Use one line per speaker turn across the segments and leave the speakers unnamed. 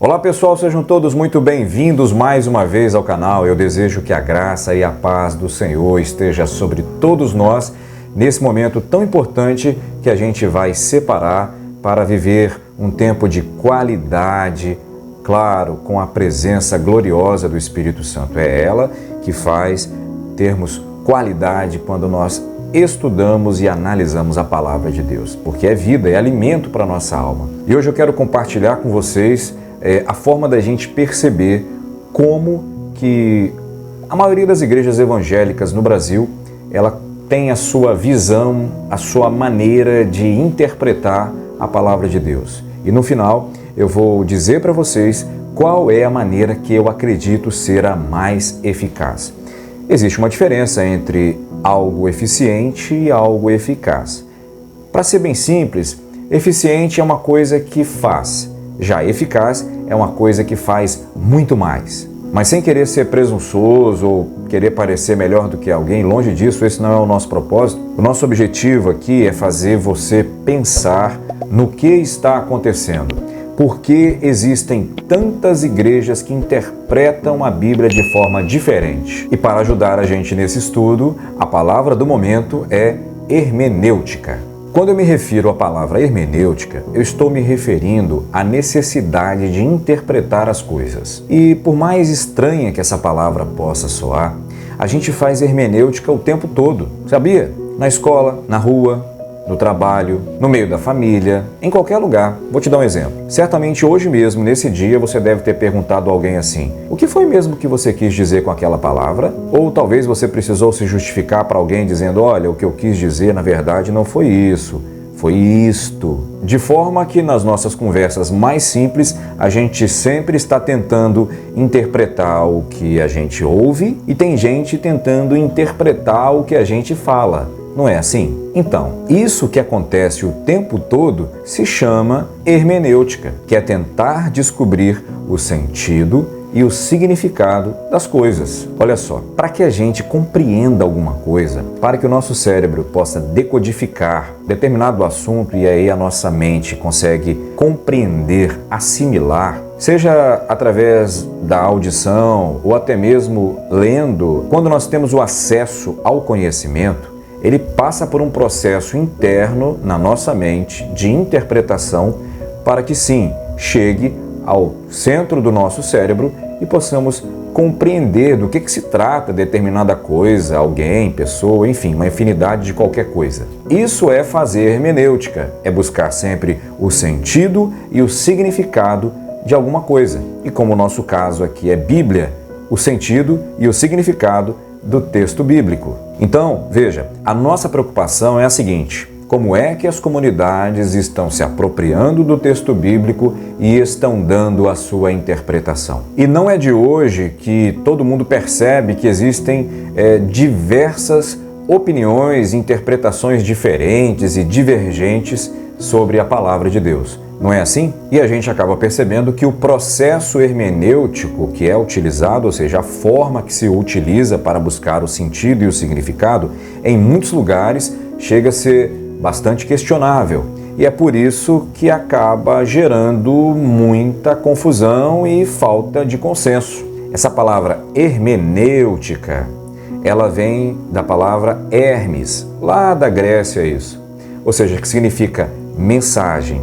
Olá pessoal, sejam todos muito bem-vindos mais uma vez ao canal. Eu desejo que a graça e a paz do Senhor esteja sobre todos nós nesse momento tão importante que a gente vai separar para viver um tempo de qualidade, claro, com a presença gloriosa do Espírito Santo. É ela que faz termos qualidade quando nós estudamos e analisamos a palavra de Deus, porque é vida, é alimento para a nossa alma. E hoje eu quero compartilhar com vocês a forma da gente perceber como que a maioria das igrejas evangélicas no Brasil, ela tem a sua visão, a sua maneira de interpretar a palavra de Deus. E no final eu vou dizer para vocês qual é a maneira que eu acredito ser a mais eficaz. Existe uma diferença entre algo eficiente e algo eficaz. Para ser bem simples, eficiente é uma coisa que faz. Já eficaz é uma coisa que faz muito mais. Mas sem querer ser presunçoso ou querer parecer melhor do que alguém, longe disso, esse não é o nosso propósito. O nosso objetivo aqui é fazer você pensar no que está acontecendo. Por que existem tantas igrejas que interpretam a Bíblia de forma diferente? E para ajudar a gente nesse estudo, a palavra do momento é hermenêutica. Quando eu me refiro à palavra hermenêutica, eu estou me referindo à necessidade de interpretar as coisas. E por mais estranha que essa palavra possa soar, a gente faz hermenêutica o tempo todo, sabia? Na escola, na rua, no trabalho, no meio da família, em qualquer lugar. Vou te dar um exemplo. Certamente hoje mesmo, nesse dia, você deve ter perguntado a alguém assim: o que foi mesmo que você quis dizer com aquela palavra? Ou talvez você precisou se justificar para alguém dizendo: olha, o que eu quis dizer na verdade não foi isso, foi isto. De forma que nas nossas conversas mais simples, a gente sempre está tentando interpretar o que a gente ouve e tem gente tentando interpretar o que a gente fala. Não é assim? Então, isso que acontece o tempo todo se chama hermenêutica, que é tentar descobrir o sentido e o significado das coisas. Olha só, para que a gente compreenda alguma coisa, para que o nosso cérebro possa decodificar determinado assunto e aí a nossa mente consegue compreender, assimilar, seja através da audição ou até mesmo lendo, quando nós temos o acesso ao conhecimento, ele passa por um processo interno na nossa mente de interpretação para que sim, chegue ao centro do nosso cérebro e possamos compreender do que se trata determinada coisa, alguém, pessoa, enfim, uma infinidade de qualquer coisa. Isso é fazer hermenêutica, é buscar sempre o sentido e o significado de alguma coisa. E como o nosso caso aqui é Bíblia, o sentido e o significado do texto bíblico. Então, veja, a nossa preocupação é a seguinte: como é que as comunidades estão se apropriando do texto bíblico e estão dando a sua interpretação? E não é de hoje que todo mundo percebe que existem diversas opiniões, interpretações diferentes e divergentes sobre a palavra de Deus. Não é assim? E a gente acaba percebendo que o processo hermenêutico que é utilizado, ou seja, a forma que se utiliza para buscar o sentido e o significado, em muitos lugares chega a ser bastante questionável. E é por isso que acaba gerando muita confusão e falta de consenso. Essa palavra hermenêutica, ela vem da palavra Hermes, lá da Grécia isso. Ou seja, que significa mensagem.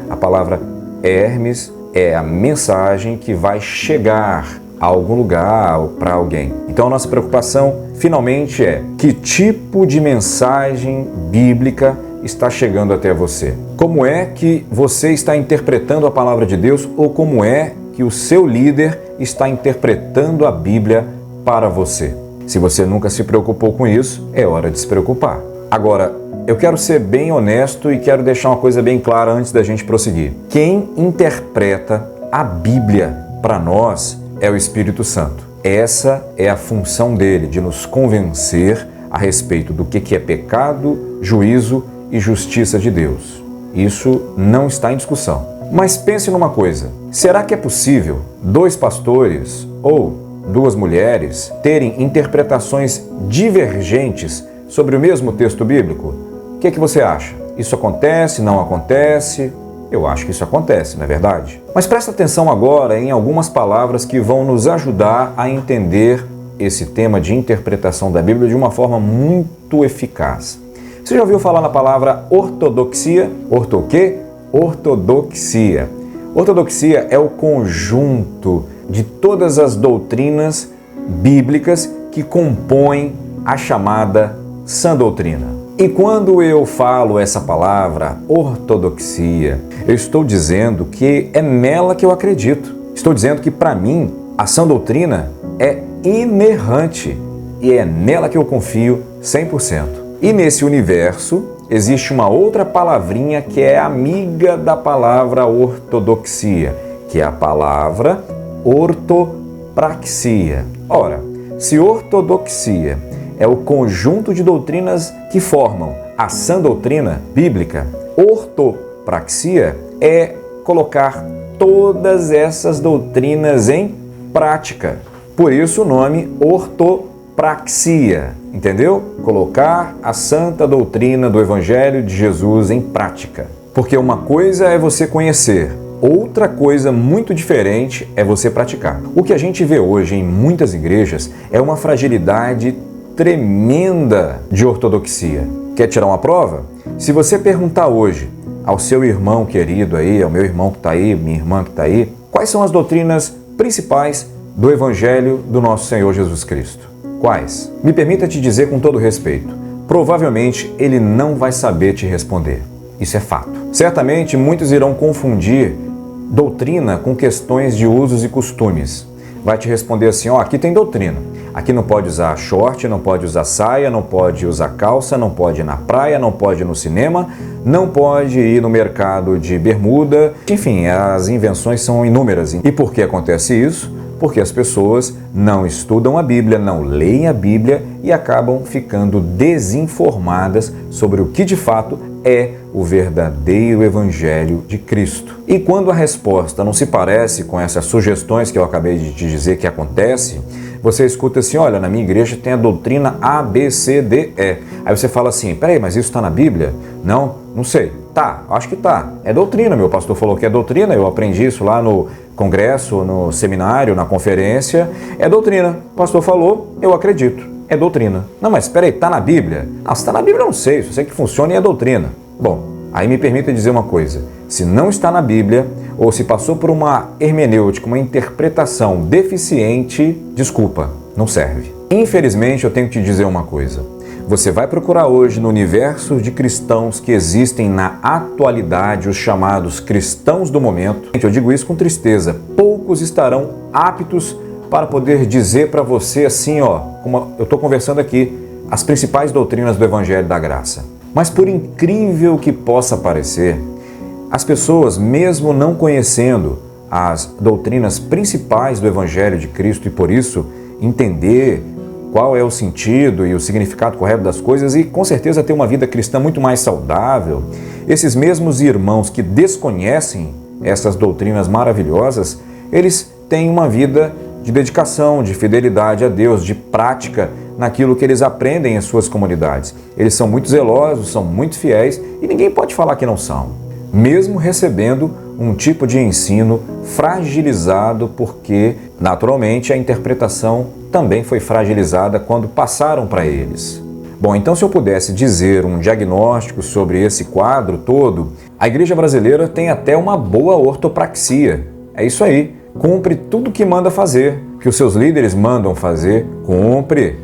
A palavra Hermes é a mensagem que vai chegar a algum lugar ou para alguém. Então a nossa preocupação finalmente é: que tipo de mensagem bíblica está chegando até você? Como é que você está interpretando a palavra de Deus, ou como é que o seu líder está interpretando a Bíblia para você? Se você nunca se preocupou com isso, é hora de se preocupar. Agora, eu quero ser bem honesto e quero deixar uma coisa bem clara antes da gente prosseguir. Quem interpreta a Bíblia para nós é o Espírito Santo. Essa é a função dele, de nos convencer a respeito do que é pecado, juízo e justiça de Deus. Isso não está em discussão. Mas pense numa coisa: será que é possível dois pastores ou duas mulheres terem interpretações divergentes sobre o mesmo texto bíblico? O que você acha? Isso acontece? Não acontece? Eu acho que isso acontece, não é verdade? Mas presta atenção agora em algumas palavras que vão nos ajudar a entender esse tema de interpretação da Bíblia de uma forma muito eficaz. Você já ouviu falar na palavra ortodoxia? Orto o quê? Ortodoxia. Ortodoxia é o conjunto de todas as doutrinas bíblicas que compõem a chamada sã doutrina. E quando eu falo essa palavra, ortodoxia, eu estou dizendo que é nela que eu acredito. Estou dizendo que, para mim, a sã doutrina é inerrante e é nela que eu confio 100%. E nesse universo existe uma outra palavrinha que é amiga da palavra ortodoxia, que é a palavra ortopraxia. Ora, se ortodoxia é o conjunto de doutrinas que formam a sã doutrina bíblica, ortopraxia é colocar todas essas doutrinas em prática. Por isso o nome ortopraxia, entendeu? Colocar a santa doutrina do Evangelho de Jesus em prática. Porque uma coisa é você conhecer, outra coisa muito diferente é você praticar. O que a gente vê hoje em muitas igrejas é uma fragilidade tremenda de ortodoxia. Quer tirar uma prova? Se você perguntar hoje ao seu irmão querido aí, ao meu irmão que está aí, minha irmã que está aí, quais são as doutrinas principais do Evangelho do nosso Senhor Jesus Cristo? Quais? Me permita te dizer com todo respeito, provavelmente ele não vai saber te responder. Isso é fato. Certamente muitos irão confundir doutrina com questões de usos e costumes. Vai te responder assim, aqui tem doutrina. Aqui não pode usar short, não pode usar saia, não pode usar calça, não pode ir na praia, não pode ir no cinema, não pode ir no mercado de bermuda. Enfim, as invenções são inúmeras. E por que acontece isso? Porque as pessoas não estudam a Bíblia, não leem a Bíblia e acabam ficando desinformadas sobre o que de fato é o verdadeiro Evangelho de Cristo. E quando a resposta não se parece com essas sugestões que eu acabei de te dizer que acontece, você escuta assim, olha, na minha igreja tem a doutrina A, B, C, D, E. Aí você fala assim, peraí, mas isso está na Bíblia? Não sei. Tá, acho que tá. É doutrina, meu pastor falou que é doutrina, eu aprendi isso lá no congresso, no seminário, na conferência. É doutrina. O pastor falou, eu acredito. É doutrina. Não, mas peraí, tá na Bíblia? Não, se está na Bíblia eu não sei, só sei que funciona e é doutrina. Bom, aí me permita dizer uma coisa. Se não está na Bíblia, ou se passou por uma hermenêutica, uma interpretação deficiente, desculpa, não serve. Infelizmente, eu tenho que te dizer uma coisa. Você vai procurar hoje no universo de cristãos que existem na atualidade, os chamados cristãos do momento. Eu digo isso com tristeza. Poucos estarão aptos para poder dizer para você assim, como eu estou conversando aqui, as principais doutrinas do Evangelho da Graça. Mas por incrível que possa parecer, as pessoas, mesmo não conhecendo as doutrinas principais do Evangelho de Cristo e por isso entender qual é o sentido e o significado correto das coisas e com certeza ter uma vida cristã muito mais saudável, esses mesmos irmãos que desconhecem essas doutrinas maravilhosas, eles têm uma vida de dedicação, de fidelidade a Deus, de prática naquilo que eles aprendem em suas comunidades. Eles são muito zelosos, são muito fiéis e ninguém pode falar que não são, mesmo recebendo um tipo de ensino fragilizado porque, naturalmente, a interpretação também foi fragilizada quando passaram para eles. Bom, então se eu pudesse dizer um diagnóstico sobre esse quadro todo, a igreja brasileira tem até uma boa ortopraxia. É isso aí, cumpre tudo que manda fazer, que os seus líderes mandam fazer, cumpre,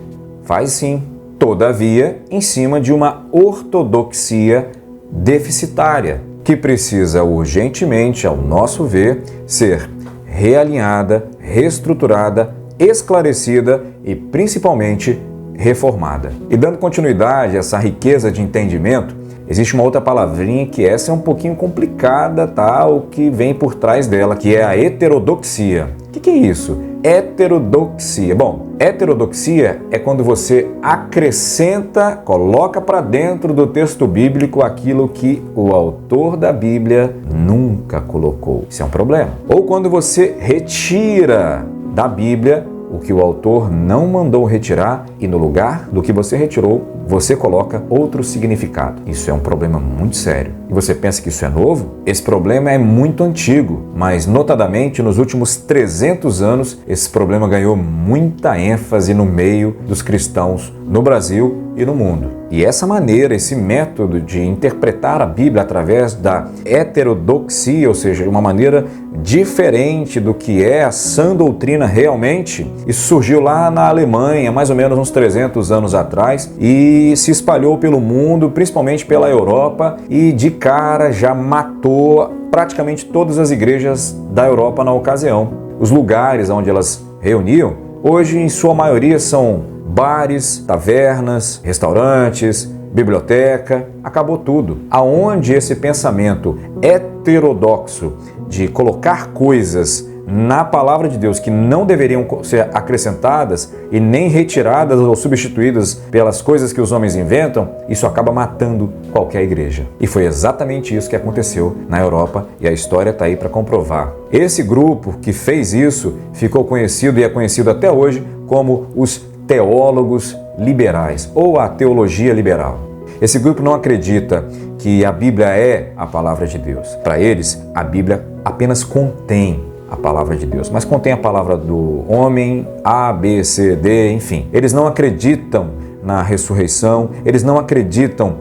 faz sim. Todavia, em cima de uma ortodoxia deficitária, que precisa urgentemente, ao nosso ver, ser realinhada, reestruturada, esclarecida e principalmente reformada. E dando continuidade a essa riqueza de entendimento, existe uma outra palavrinha que essa é um pouquinho complicada, tá? O que vem por trás dela, que é a heterodoxia. O que é isso? Heterodoxia. Bom, heterodoxia é quando você acrescenta, coloca para dentro do texto bíblico aquilo que o autor da Bíblia nunca colocou. Isso é um problema. Ou quando você retira da Bíblia o que o autor não mandou retirar e no lugar do que você retirou, você coloca outro significado. Isso é um problema muito sério. E você pensa que isso é novo? Esse problema é muito antigo, mas notadamente nos últimos 300 anos, esse problema ganhou muita ênfase no meio dos cristãos no Brasil e no mundo. E essa maneira, esse método de interpretar a Bíblia através da heterodoxia, ou seja, uma maneira diferente do que é a sã doutrina realmente, isso surgiu lá na Alemanha, mais ou menos uns 300 anos atrás, e se espalhou pelo mundo, principalmente pela Europa, e de cara já matou praticamente todas as igrejas da Europa na ocasião. Os lugares onde elas reuniam, hoje em sua maioria são bares, tavernas, restaurantes, biblioteca, acabou tudo. Aonde esse pensamento heterodoxo de colocar coisas na palavra de Deus que não deveriam ser acrescentadas e nem retiradas ou substituídas pelas coisas que os homens inventam, isso acaba matando qualquer igreja. E foi exatamente isso que aconteceu na Europa e a história está aí para comprovar. Esse grupo que fez isso ficou conhecido e é conhecido até hoje como os teólogos liberais ou a teologia liberal. Esse grupo não acredita que a Bíblia é a palavra de Deus. Para eles, a Bíblia apenas contém a palavra de Deus, mas contém a palavra do homem, A, B, C, D, enfim. Eles não acreditam na ressurreição, eles não acreditam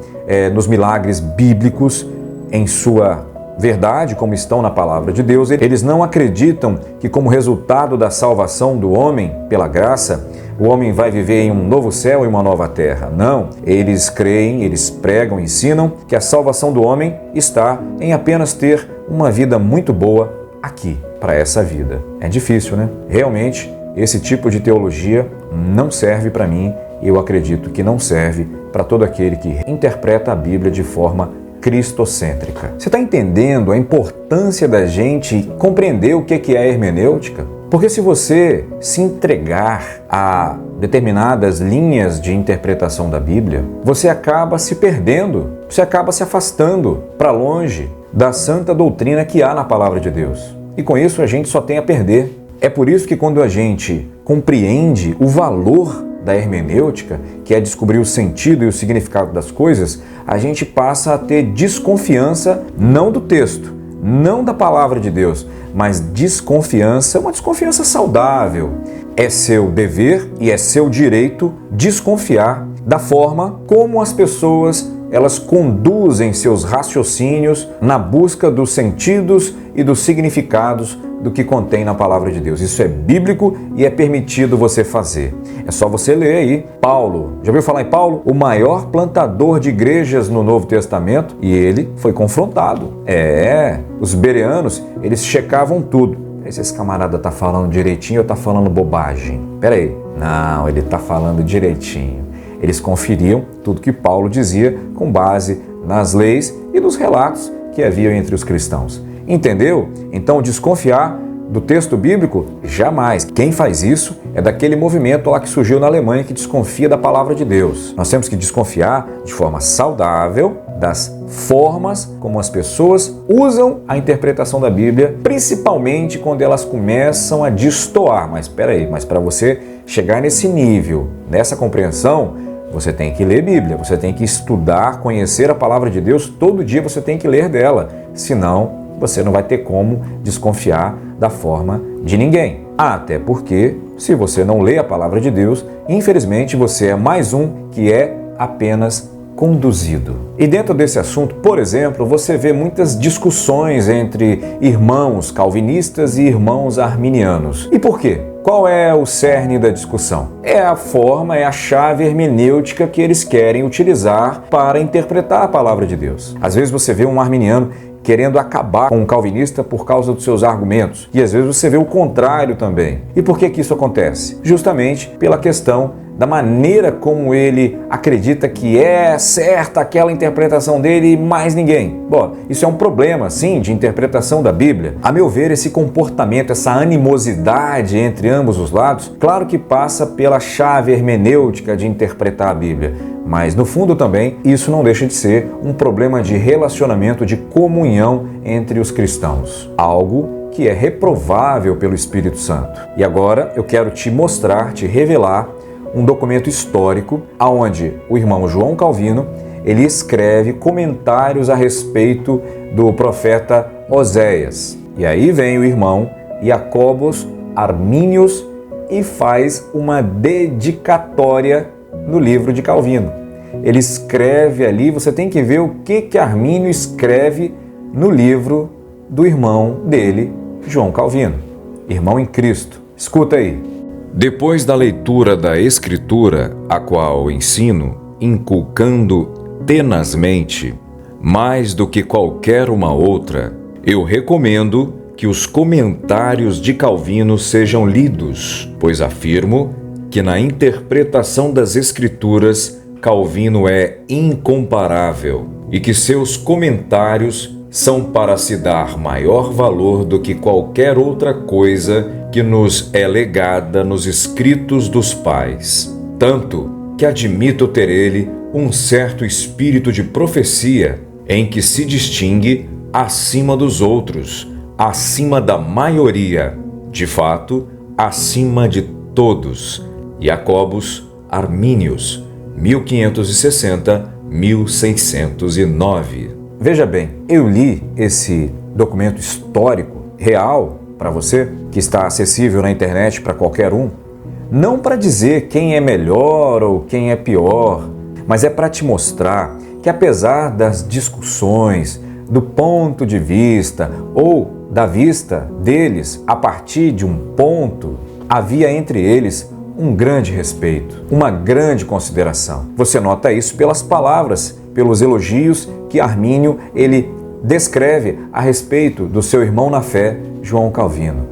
nos milagres bíblicos em sua verdade, como estão na palavra de Deus. Eles não acreditam que, como resultado da salvação do homem pela graça, o homem vai viver em um novo céu e uma nova terra. Não, eles creem, eles pregam, ensinam que a salvação do homem está em apenas ter uma vida muito boa aqui, para essa vida. É difícil, né? Realmente, esse tipo de teologia não serve para mim e eu acredito que não serve para todo aquele que interpreta a Bíblia de forma cristocêntrica. Você está entendendo a importância da gente compreender o que é a hermenêutica? Porque se você se entregar a determinadas linhas de interpretação da Bíblia, você acaba se perdendo, você acaba se afastando para longe da santa doutrina que há na palavra de Deus. E com isso a gente só tem a perder. É por isso que quando a gente compreende o valor da hermenêutica, que é descobrir o sentido e o significado das coisas, a gente passa a ter desconfiança não do texto, não da palavra de Deus, mas desconfiança, uma desconfiança saudável. É seu dever e é seu direito desconfiar da forma como as pessoas elas conduzem seus raciocínios na busca dos sentidos e dos significados do que contém na palavra de Deus. Isso é bíblico e é permitido você fazer. É só você ler aí Paulo. Já ouviu falar em Paulo? O maior plantador de igrejas no Novo Testamento, e ele foi confrontado. Os bereanos, eles checavam tudo. Esse camarada tá falando direitinho ou tá falando bobagem? Peraí. Não, ele tá falando direitinho. Eles conferiam tudo que Paulo dizia com base nas leis e nos relatos que haviam entre os cristãos. Entendeu? Então, desconfiar do texto bíblico? Jamais. Quem faz isso é daquele movimento lá que surgiu na Alemanha que desconfia da palavra de Deus. Nós temos que desconfiar de forma saudável das formas como as pessoas usam a interpretação da Bíblia, principalmente quando elas começam a destoar. Mas espera aí, para você chegar nesse nível, nessa compreensão, você tem que ler Bíblia, você tem que estudar, conhecer a palavra de Deus, todo dia você tem que ler dela, senão você não vai ter como desconfiar da forma de ninguém. Até porque, se você não lê a palavra de Deus, infelizmente você é mais um que é apenas conduzido. E dentro desse assunto, por exemplo, você vê muitas discussões entre irmãos calvinistas e irmãos arminianos. E por quê? Qual é o cerne da discussão? É a forma, é a chave hermenêutica que eles querem utilizar para interpretar a palavra de Deus. Às vezes você vê um arminiano querendo acabar com um calvinista por causa dos seus argumentos. E às vezes você vê o contrário também. E por que isso acontece? Justamente pela questão da maneira como ele acredita que é certa aquela interpretação dele e mais ninguém. Bom, isso é um problema, sim, de interpretação da Bíblia. A meu ver, esse comportamento, essa animosidade entre ambos os lados, claro que passa pela chave hermenêutica de interpretar a Bíblia. Mas, no fundo também, isso não deixa de ser um problema de relacionamento, de comunhão entre os cristãos. Algo que é reprovável pelo Espírito Santo. E agora eu quero te mostrar, te revelar um documento histórico onde o irmão João Calvino ele escreve comentários a respeito do profeta Oséias. E aí vem o irmão Jacobus Arminius e faz uma dedicatória no livro de Calvino. Ele escreve ali, você tem que ver o que Armínio escreve no livro do irmão dele, João Calvino, irmão em Cristo. Escuta aí. Depois da leitura da Escritura, a qual ensino, inculcando tenazmente, mais do que qualquer uma outra, eu recomendo que os comentários de Calvino sejam lidos, pois afirmo que na interpretação das Escrituras Calvino é incomparável e que seus comentários são para se dar maior valor do que qualquer outra coisa que nos é legada nos escritos dos pais. Tanto que admito ter ele um certo espírito de profecia em que se distingue acima dos outros, acima da maioria, de fato, acima de todos. Jacobus Arminius, 1560-1609. Veja bem, eu li esse documento histórico real para você, que está acessível na internet para qualquer um, não para dizer quem é melhor ou quem é pior, mas é para te mostrar que apesar das discussões, do ponto de vista ou da vista deles a partir de um ponto, havia entre eles um grande respeito, uma grande consideração. Você nota isso pelas palavras, pelos elogios que Armínio ele descreve a respeito do seu irmão na fé, João Calvino.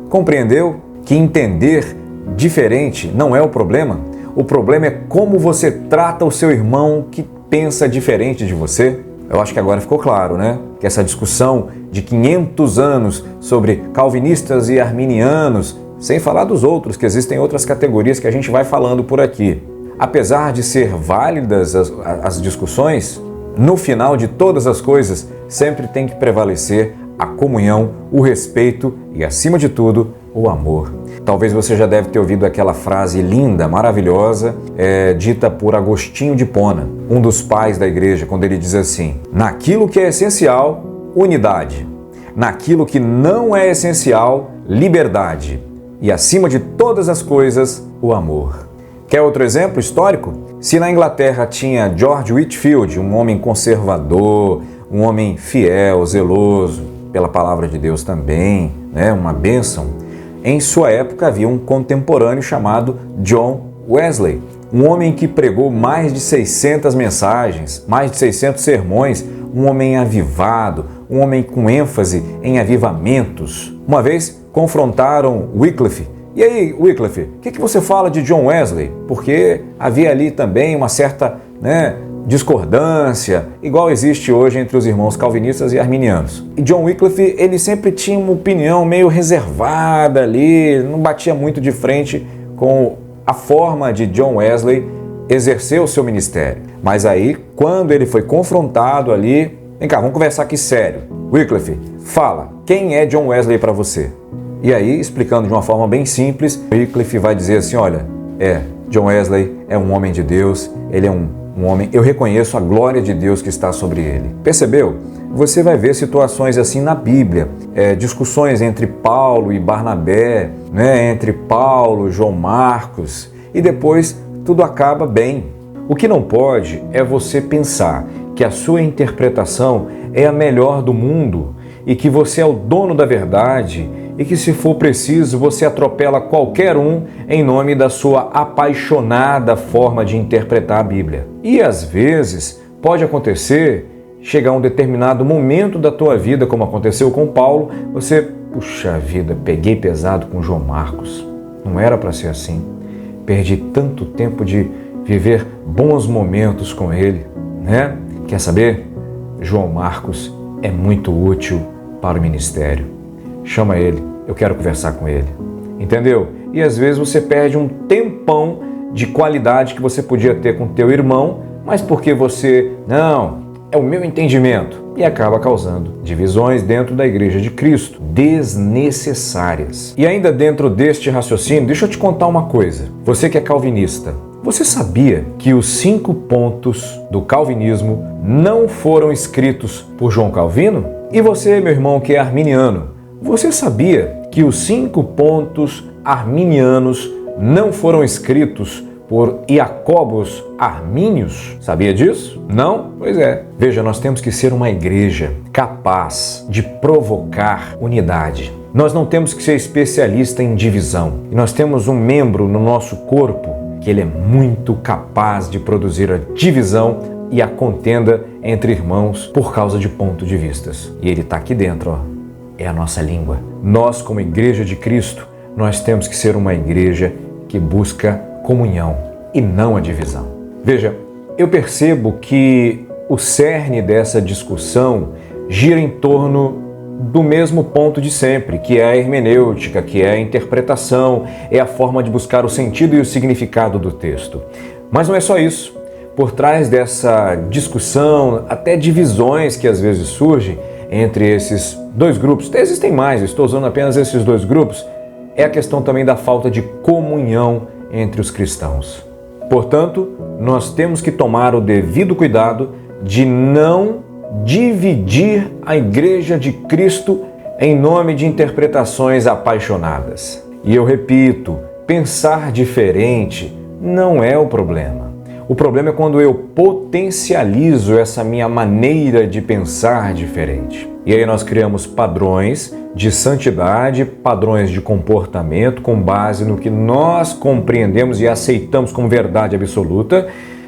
Compreendeu que entender diferente não é o problema? O problema é como você trata o seu irmão que pensa diferente de você. Eu acho que agora ficou claro, né? Que essa discussão de 500 anos sobre calvinistas e arminianos, sem falar dos outros, que existem outras categorias que a gente vai falando por aqui. Apesar de ser válidas as discussões, no final de todas as coisas, sempre tem que prevalecer a comunhão, o respeito e, acima de tudo, o amor. Talvez você já deve ter ouvido aquela frase linda, maravilhosa, dita por Agostinho de Hipona, um dos pais da igreja, quando ele diz assim: naquilo que é essencial, unidade. Naquilo que não é essencial, liberdade. E, acima de todas as coisas, o amor. Quer outro exemplo histórico? Se na Inglaterra tinha George Whitefield, um homem conservador, um homem fiel, zeloso, pela palavra de Deus também, né, uma bênção, em sua época havia um contemporâneo chamado John Wesley, um homem que pregou mais de 600 mensagens, mais de 600 sermões, um homem avivado, um homem com ênfase em avivamentos. Uma vez confrontaram Wycliffe. E aí, Wycliffe, o que você fala de John Wesley? Porque havia ali também uma certa discordância, igual existe hoje entre os irmãos calvinistas e arminianos. E John Wycliffe, ele sempre tinha uma opinião meio reservada ali, não batia muito de frente com a forma de John Wesley exercer o seu ministério. Mas aí, quando ele foi confrontado ali, vem cá, vamos conversar aqui sério. Wycliffe, fala, quem é John Wesley para você? E aí, explicando de uma forma bem simples, Wycliffe vai dizer assim, olha, John Wesley é um homem de Deus, ele é um homem, eu reconheço a glória de Deus que está sobre ele. Percebeu? Você vai ver situações assim na Bíblia, discussões entre Paulo e Barnabé, entre Paulo e João Marcos, e depois tudo acaba bem. O que não pode é você pensar que a sua interpretação é a melhor do mundo e que você é o dono da verdade e que, se for preciso, você atropela qualquer um em nome da sua apaixonada forma de interpretar a Bíblia. E às vezes pode acontecer, chegar um determinado momento da tua vida, como aconteceu com Paulo, você, puxa vida, peguei pesado com João Marcos. Não era para ser assim. Perdi tanto tempo de viver bons momentos com ele, né? Quer saber? João Marcos é muito útil para o ministério. Chama ele, eu quero conversar com ele. Entendeu? E às vezes você perde um tempão de qualidade que você podia ter com teu irmão, mas porque você, não, é o meu entendimento. e acaba causando divisões dentro da Igreja de Cristo, desnecessárias. E ainda dentro deste raciocínio, deixa eu te contar uma coisa. Você que é calvinista, você sabia que os 5 pontos do calvinismo não foram escritos por João Calvino? E você, meu irmão, que é arminiano, você sabia que os 5 pontos arminianos não foram escritos por Jacobus Arminius? Sabia disso? Não? Pois é. Veja, nós temos que ser uma igreja capaz de provocar unidade. Nós não temos que ser especialista em divisão. E nós temos um membro no nosso corpo que ele é muito capaz de produzir a divisão e a contenda entre irmãos por causa de pontos de vistas. E ele está aqui dentro, ó. É a nossa língua. Nós, como Igreja de Cristo, nós temos que ser uma igreja que busca comunhão e não a divisão. Veja, eu percebo que o cerne dessa discussão gira em torno do mesmo ponto de sempre, que é a hermenêutica, que é a interpretação, é a forma de buscar o sentido e o significado do texto. Mas não é só isso. Por trás dessa discussão, até divisões que às vezes surgem entre esses 2 grupos, existem mais, estou usando apenas esses 2 grupos, é a questão também da falta de comunhão entre os cristãos. Portanto, nós temos que tomar o devido cuidado de não dividir a Igreja de Cristo em nome de interpretações apaixonadas. E eu repito, pensar diferente não é o problema. O problema é quando eu potencializo essa minha maneira de pensar diferente. E aí nós criamos padrões de santidade, padrões de comportamento com base no que nós compreendemos e aceitamos como verdade absoluta.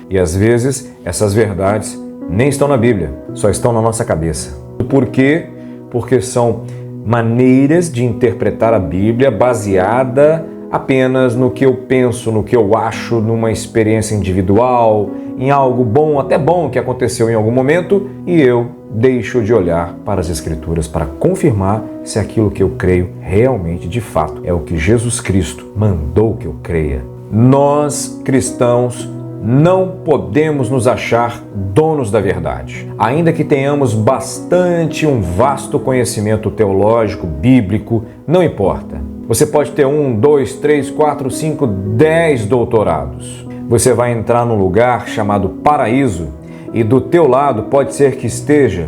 E às vezes essas verdades nem estão na Bíblia, só estão na nossa cabeça. Por quê? Porque são maneiras de interpretar a Bíblia baseada apenas no que eu penso, no que eu acho, numa experiência individual, em algo bom, até bom que aconteceu em algum momento, e eu deixo de olhar para as Escrituras para confirmar se aquilo que eu creio realmente, de fato, é o que Jesus Cristo mandou que eu creia. Nós, cristãos, não podemos nos achar donos da verdade. Ainda que tenhamos um vasto conhecimento teológico, bíblico, não importa. Você pode ter 1, 2, 3, 4, 5, 10 doutorados. Você vai entrar num lugar chamado paraíso e do teu lado pode ser que esteja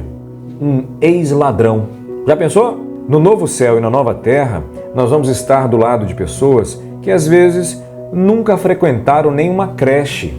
um ex-ladrão. Já pensou? No novo céu e na nova terra, nós vamos estar do lado de pessoas que às vezes nunca frequentaram nenhuma creche,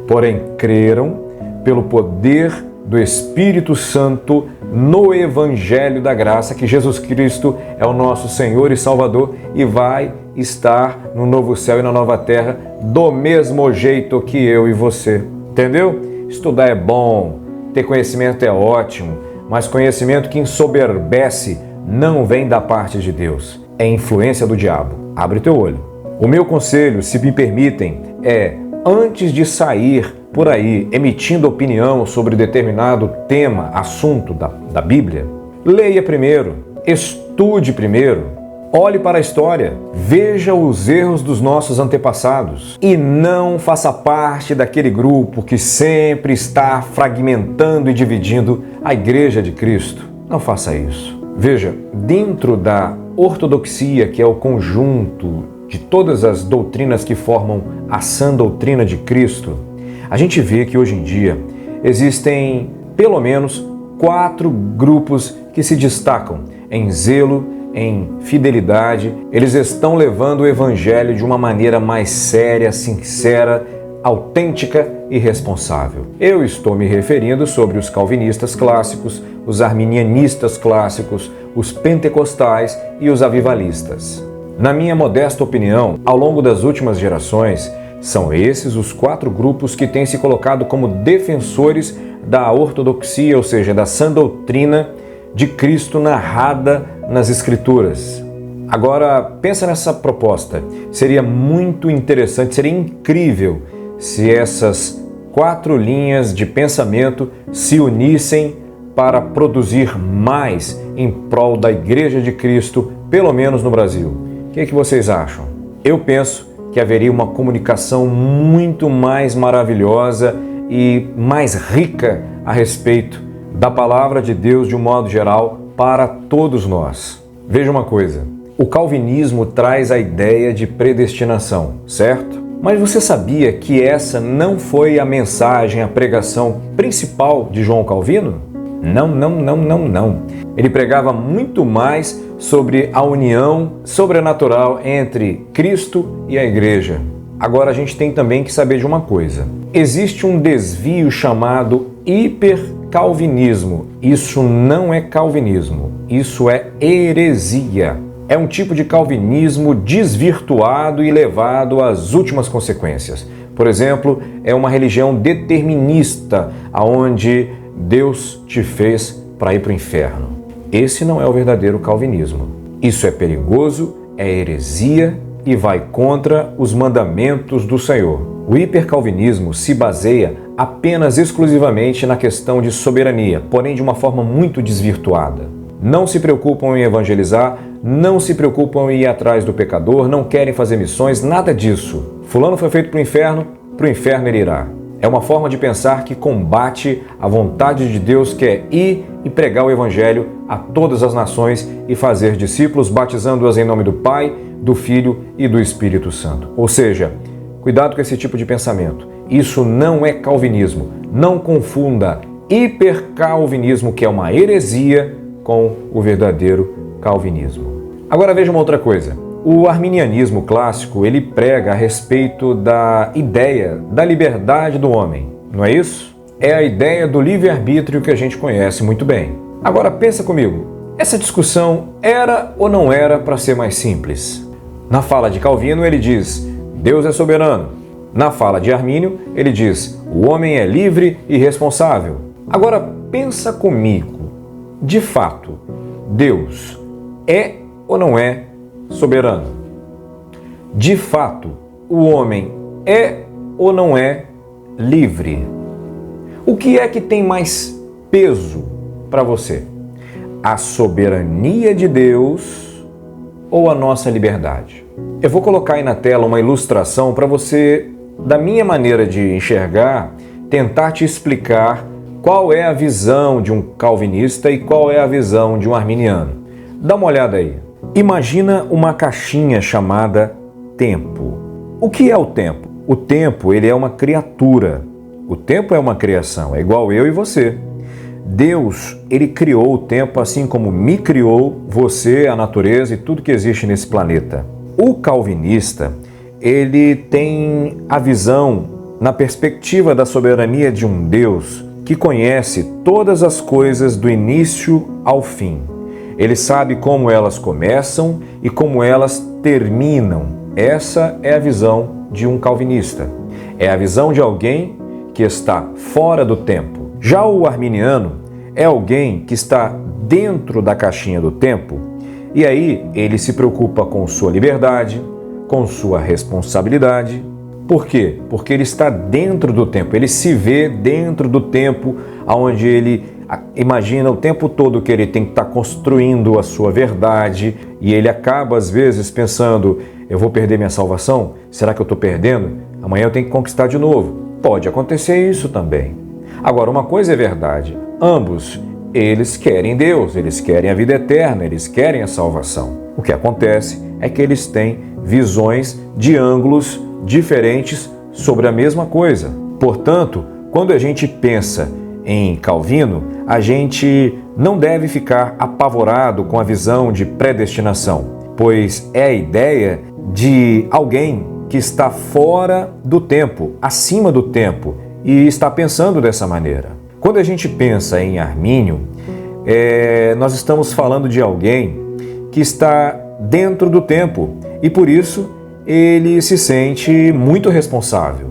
porém creram pelo poder do Espírito Santo no Evangelho da Graça, que Jesus Cristo é o nosso Senhor e Salvador e vai estar no novo céu e na nova terra do mesmo jeito que eu e você. Entendeu? Estudar é bom, ter conhecimento é ótimo, mas conhecimento que ensoberbece não vem da parte de Deus, é influência do diabo. Abre teu olho. O meu conselho, se me permitem, é, antes de sair por aí emitindo opinião sobre determinado tema, assunto da Bíblia, leia primeiro, estude primeiro, olhe para a história, veja os erros dos nossos antepassados e não faça parte daquele grupo que sempre está fragmentando e dividindo a Igreja de Cristo. Não faça isso. Veja, dentro da ortodoxia, que é o conjunto de todas as doutrinas que formam a sã doutrina de Cristo, a gente vê que hoje em dia existem pelo menos 4 grupos que se destacam em zelo, em fidelidade. Eles estão levando o Evangelho de uma maneira mais séria, sincera, autêntica e responsável. Eu estou me referindo sobre os calvinistas clássicos, os arminianistas clássicos, os pentecostais e os avivalistas. Na minha modesta opinião, ao longo das últimas gerações, são esses os 4 grupos que têm se colocado como defensores da ortodoxia, ou seja, da sã doutrina de Cristo narrada nas Escrituras. Agora, pensa nessa proposta. Seria muito interessante, seria incrível se essas 4 linhas de pensamento se unissem para produzir mais em prol da Igreja de Cristo, pelo menos no Brasil. O que vocês acham? Eu penso que haveria uma comunicação muito mais maravilhosa e mais rica a respeito da palavra de Deus de um modo geral para todos nós. Veja uma coisa, o calvinismo traz a ideia de predestinação, certo? Mas você sabia que essa não foi a mensagem, a pregação principal de João Calvino? Não. Ele pregava muito mais sobre a união sobrenatural entre Cristo e a Igreja. Agora a gente tem também que saber de uma coisa. Existe um desvio chamado hipercalvinismo. Isso não é calvinismo, isso é heresia. É um tipo de calvinismo desvirtuado e levado às últimas consequências. Por exemplo, é uma religião determinista, onde Deus te fez para ir para o inferno. Esse não é o verdadeiro calvinismo. Isso é perigoso, é heresia e vai contra os mandamentos do Senhor. O hipercalvinismo se baseia apenas exclusivamente na questão de soberania, porém de uma forma muito desvirtuada. Não se preocupam em evangelizar, não se preocupam em ir atrás do pecador, não querem fazer missões, nada disso. Fulano foi feito para o inferno ele irá. É uma forma de pensar que combate a vontade de Deus, que é ir e pregar o Evangelho a todas as nações e fazer discípulos, batizando-as em nome do Pai, do Filho e do Espírito Santo. Ou seja, cuidado com esse tipo de pensamento. Isso não é calvinismo. Não confunda hipercalvinismo, que é uma heresia, com o verdadeiro calvinismo. Agora veja uma outra coisa. O arminianismo clássico, ele prega a respeito da ideia da liberdade do homem, não é isso? É a ideia do livre-arbítrio que a gente conhece muito bem. Agora pensa comigo, essa discussão era ou não era para ser mais simples? Na fala de Calvino ele diz, Deus é soberano. Na fala de Armínio ele diz, o homem é livre e responsável. Agora pensa comigo, de fato, Deus é ou não é soberano? De fato, o homem é ou não é livre? O que é que tem mais peso para você? A soberania de Deus ou a nossa liberdade? Eu vou colocar aí na tela uma ilustração para você, da minha maneira de enxergar, tentar te explicar qual é a visão de um calvinista e qual é a visão de um arminiano. Dá uma olhada aí. Imagina uma caixinha chamada tempo. O que é o tempo? O tempo, ele é uma criatura. O tempo é uma criação, é igual eu e você. Deus, ele criou o tempo assim como me criou, você, a natureza e tudo que existe nesse planeta. O calvinista, ele tem a visão na perspectiva da soberania de um Deus que conhece todas as coisas do início ao fim. Ele sabe como elas começam e como elas terminam. Essa é a visão de um calvinista. É a visão de alguém que está fora do tempo. Já o arminiano é alguém que está dentro da caixinha do tempo e aí ele se preocupa com sua liberdade, com sua responsabilidade. Por quê? Porque ele está dentro do tempo, ele se vê dentro do tempo, onde ele imagina o tempo todo que ele tem que estar construindo a sua verdade e ele acaba às vezes pensando, eu vou perder minha salvação? Será que eu estou perdendo? Amanhã eu tenho que conquistar de novo. Pode acontecer isso também. Agora, uma coisa é verdade, ambos, eles querem Deus, eles querem a vida eterna, eles querem a salvação. O que acontece é que eles têm visões de ângulos diferentes sobre a mesma coisa. Portanto, quando a gente pensa em Calvino, a gente não deve ficar apavorado com a visão de predestinação, pois é a ideia de alguém que está fora do tempo, acima do tempo, e está pensando dessa maneira. Quando a gente pensa em Armínio, nós estamos falando de alguém que está dentro do tempo e por isso ele se sente muito responsável.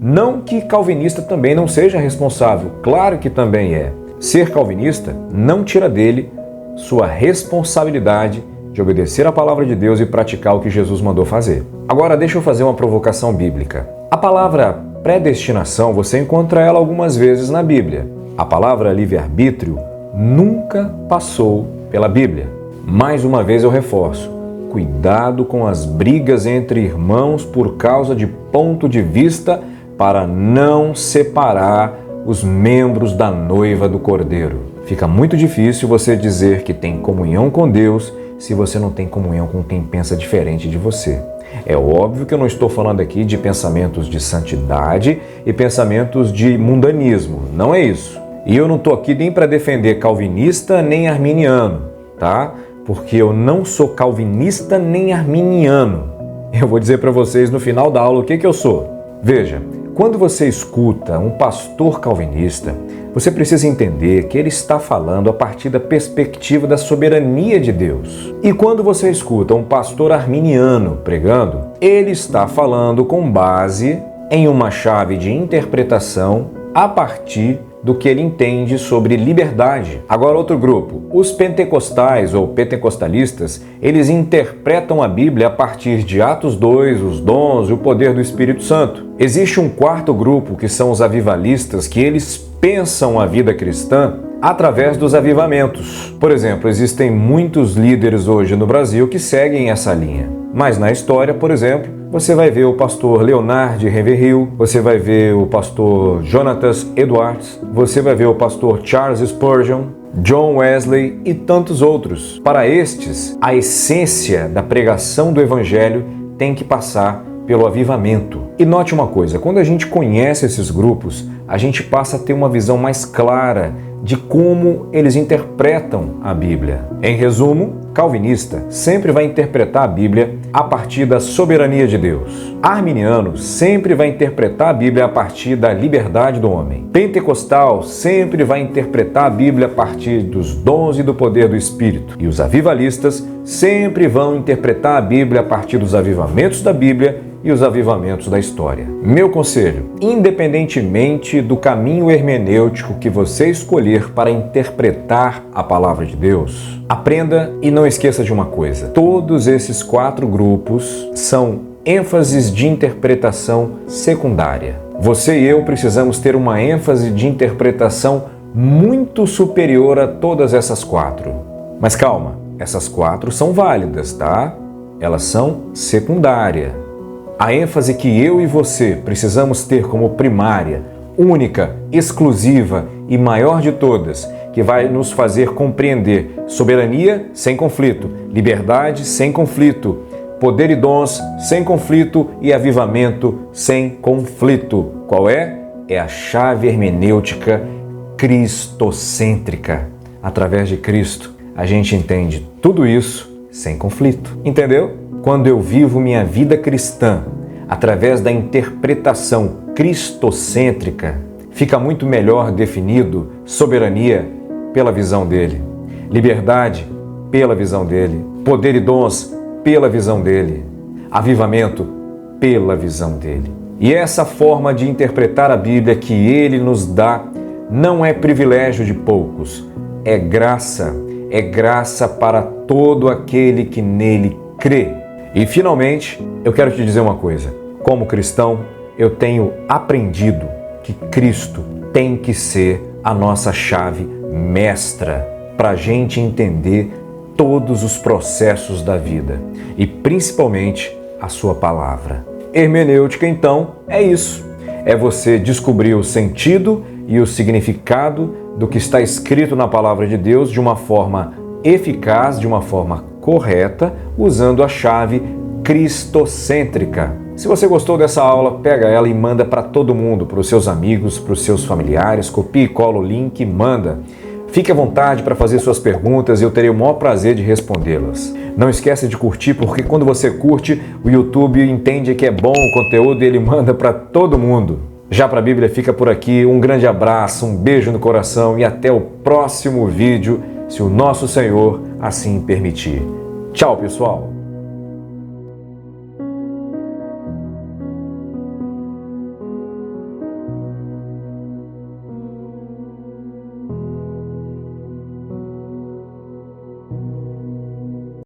Não que calvinista também não seja responsável, claro que também é. Ser calvinista não tira dele sua responsabilidade de obedecer à palavra de Deus e praticar o que Jesus mandou fazer. Agora deixa eu fazer uma provocação bíblica. A palavra predestinação, você encontra ela algumas vezes na Bíblia. A palavra livre-arbítrio nunca passou pela Bíblia. Mais uma vez eu reforço, cuidado com as brigas entre irmãos por causa de ponto de vista para não separar os membros da noiva do Cordeiro. Fica muito difícil você dizer que tem comunhão com Deus se você não tem comunhão com quem pensa diferente de você. É óbvio que eu não estou falando aqui de pensamentos de santidade e pensamentos de mundanismo, não é isso. E eu não estou aqui nem para defender calvinista nem arminiano, tá? Porque eu não sou calvinista nem arminiano. Eu vou dizer para vocês no final da aula o que eu sou. Veja, quando você escuta um pastor calvinista, você precisa entender que ele está falando a partir da perspectiva da soberania de Deus. E quando você escuta um pastor arminiano pregando, ele está falando com base em uma chave de interpretação a partir do que ele entende sobre liberdade. Agora, outro grupo, os pentecostais ou pentecostalistas, eles interpretam a Bíblia a partir de Atos 2, os dons e o poder do Espírito Santo. Existe um quarto grupo, que são os avivalistas, que eles pensam a vida cristã através dos avivamentos. Por exemplo, existem muitos líderes hoje no Brasil que seguem essa linha. Mas na história, por exemplo, você vai ver o pastor Leonard Ravenhill, você vai ver o pastor Jonathan Edwards, você vai ver o pastor Charles Spurgeon, John Wesley e tantos outros. Para estes, a essência da pregação do Evangelho tem que passar pelo avivamento. E note uma coisa, quando a gente conhece esses grupos, a gente passa a ter uma visão mais clara de como eles interpretam a Bíblia. Em resumo, calvinista sempre vai interpretar a Bíblia a partir da soberania de Deus. Arminiano sempre vai interpretar a Bíblia a partir da liberdade do homem. Pentecostal sempre vai interpretar a Bíblia a partir dos dons e do poder do Espírito. E os avivalistas sempre vão interpretar a Bíblia a partir dos avivamentos da Bíblia e os avivamentos da história. Meu conselho, independentemente do caminho hermenêutico que você escolher para interpretar a palavra de Deus, aprenda e não esqueça de uma coisa. Todos esses 4 grupos são ênfases de interpretação secundária. Você e eu precisamos ter uma ênfase de interpretação muito superior a todas essas 4. Mas calma, essas 4 são válidas, tá? Elas são secundárias. A ênfase que eu e você precisamos ter como primária, única, exclusiva e maior de todas, que vai nos fazer compreender soberania sem conflito, liberdade sem conflito, poder e dons sem conflito e avivamento sem conflito. Qual é? É a chave hermenêutica cristocêntrica. Através de Cristo, a gente entende tudo isso sem conflito. Entendeu? Quando eu vivo minha vida cristã através da interpretação cristocêntrica, fica muito melhor definido soberania pela visão dele, liberdade pela visão dele, poder e dons pela visão dele, avivamento pela visão dele. E essa forma de interpretar a Bíblia que ele nos dá não é privilégio de poucos, é graça para todo aquele que nele crê. E finalmente, eu quero te dizer uma coisa. Como cristão, eu tenho aprendido que Cristo tem que ser a nossa chave mestra para a gente entender todos os processos da vida e principalmente a sua palavra. Hermenêutica, então, é isso. É você descobrir o sentido e o significado do que está escrito na palavra de Deus de uma forma eficaz, de uma forma correta, usando a chave cristocêntrica. Se você gostou dessa aula, pega ela e manda para todo mundo, para os seus amigos, para os seus familiares, copia e cola o link e manda. Fique à vontade para fazer suas perguntas e eu terei o maior prazer de respondê-las. Não esqueça de curtir, porque quando você curte, o YouTube entende que é bom o conteúdo e ele manda para todo mundo. Já para a Bíblia fica por aqui, um grande abraço, um beijo no coração e até o próximo vídeo, se o nosso Senhor assim permitir. Tchau, pessoal!